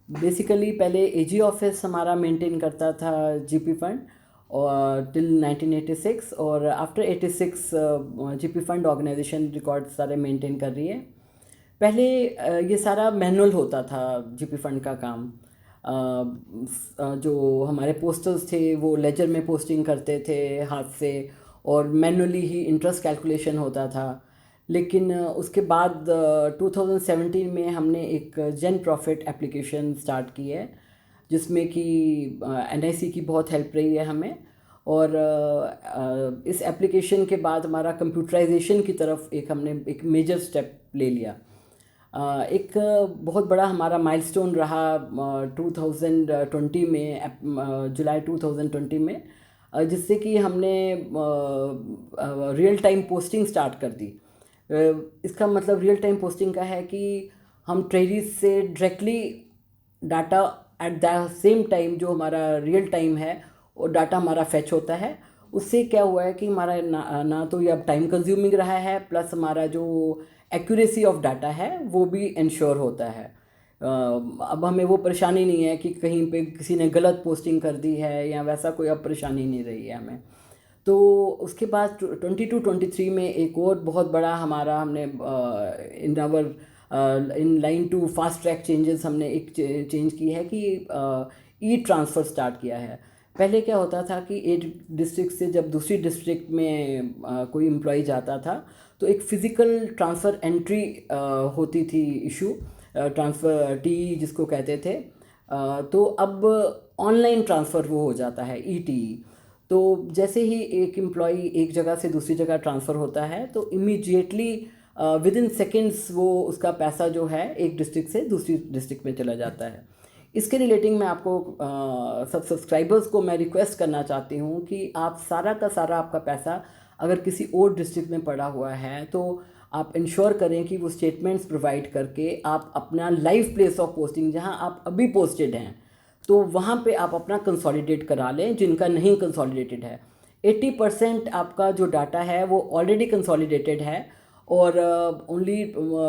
Basically पहले AG office हमारा maintain करता था जीपी फंड और टिल 1986, और after 86 GP fund organisation record सारे मेंटेन कर रही है। पहले ये सारा मैनुअल होता था जीपी फंड का काम। जो हमारे पोस्टर्स थे वो लेजर में पोस्टिंग करते थे हाथ से, और मैनुअली ही इंटरेस्ट कैलकुलेशन होता था। लेकिन उसके बाद 2017 में हमने एक जेन प्रॉफिट एप्लीकेशन स्टार्ट की है, जिसमें कि एनआईसी की बहुत हेल्प रही है हमें। और इस एप्लीकेशन के बाद हमारा कंप्यूटराइजेशन की तरफ हमने एक मेजर स्टेप ले लिया। एक बहुत बड़ा हमारा माइलस्टोन रहा 2020 में, जुलाई 2020 में, जिससे कि हमने रियल टाइम पोस्टिंग स्टार्ट कर दी। इसका मतलब रियल टाइम पोस्टिंग का है कि हम ट्रेडीज से directly data at the same time, जो हमारा रियल टाइम है वो डाटा हमारा फेच होता है। उससे क्या हुआ है कि हमारा ना तो ये अब टाइम कंज्यूमिंग रहा है, प्लस हमारा जो एक्यूरेसी ऑफ डाटा है वो भी इंश्योर होता है। अब हमें वो परेशानी नहीं है कि कहीं पे किसी ने गलत पोस्टिंग कर दी है या वैसा कोई अब परेशानी नहीं रही है हमें। तो उसके बाद 22-23 में एक और बहुत बड़ा हमारा हमने in line to fast track changes हमने एक चेंज की है कि ई ट्रांसफ़र स्टार्ट किया है। पहले क्या होता था कि एक डिस्ट्रिक्ट से जब दूसरी डिस्ट्रिक्ट में कोई एम्प्लॉय जाता था तो एक फ़िज़िकल ट्रांसफ़र एंट्री होती थी, इशू ट्रांसफ़र टी जिसको कहते थे। तो अब ऑनलाइन ट्रांसफ़र वो हो जाता है, ईटीई। तो जैसे ही एक एम्प्लॉई एक जगह से दूसरी जगह ट्रांसफ़र होता है तो इमीडिएटली विद इन सेकेंड्स वो उसका पैसा जो है एक डिस्ट्रिक्ट से दूसरी डिस्ट्रिक्ट में चला जाता है। इसके रिलेटिंग मैं आपको सब सब्सक्राइबर्स को मैं रिक्वेस्ट करना चाहती हूँ कि आप सारा का सारा आपका पैसा अगर किसी और डिस्ट्रिक्ट में पड़ा हुआ है तो आप इंश्योर करें कि वो स्टेटमेंट्स प्रोवाइड करके आप अपना लाइव प्लेस ऑफ पोस्टिंग, जहाँ आप अभी पोस्टेड हैं, तो वहाँ पे आप अपना कंसोलिडेट करा लें। जिनका नहीं कंसोलिडेटेड है, 80% आपका जो डाटा है वो ऑलरेडी कंसोलिडेटेड है, और ओनली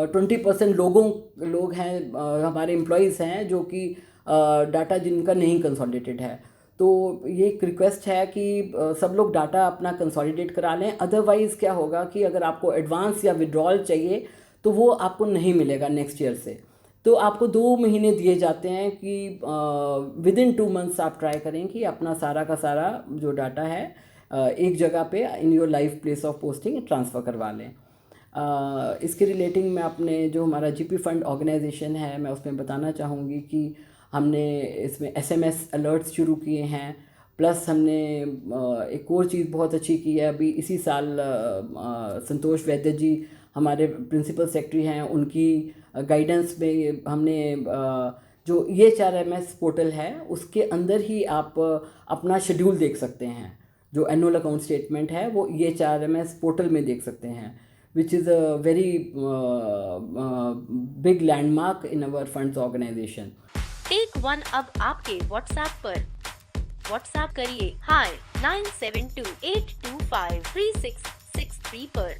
20% लोग हैं, हमारे एम्प्लॉयज़ हैं जो कि डाटा जिनका नहीं कंसोलिडेटेड है। तो ये एक रिक्वेस्ट है कि सब लोग डाटा अपना कंसोलिडेट करा लें। अदरवाइज़ क्या होगा कि अगर आपको एडवांस या विड्रॉल चाहिए तो वो आपको नहीं मिलेगा नेक्स्ट ईयर से। तो आपको 2 महीने दिए जाते हैं कि विद इन 2 मंथ्स आप ट्राई करें कि अपना सारा का सारा जो डाटा है एक जगह पे in your live place of posting transfer करवा लें। इसके रिलेटिंग मैं अपने जो हमारा जीपी फंड ऑर्गेनाइजेशन है मैं उसमें बताना चाहूँगी कि हमने इसमें एसएमएस अलर्ट्स शुरू किए हैं। प्लस हमने एक और चीज़ बहुत अच्छी की है अभी इसी साल। संतोष वैद्य जी हमारे प्रिंसिपल सेक्रेटरी हैं, उनकी गाइडेंस में हमने जो EHRMS पोर्टल है उसके अंदर ही आप अपना शेड्यूल देख सकते हैं। जो एनुअल अकाउंट स्टेटमेंट है वो EHRMS पोर्टल में देख सकते हैं, which is a very big landmark in our funds organisation. Take one अब आपके व्हाट्सएप पर। व्हाट्सएप करिए हाय 9728253663 पर।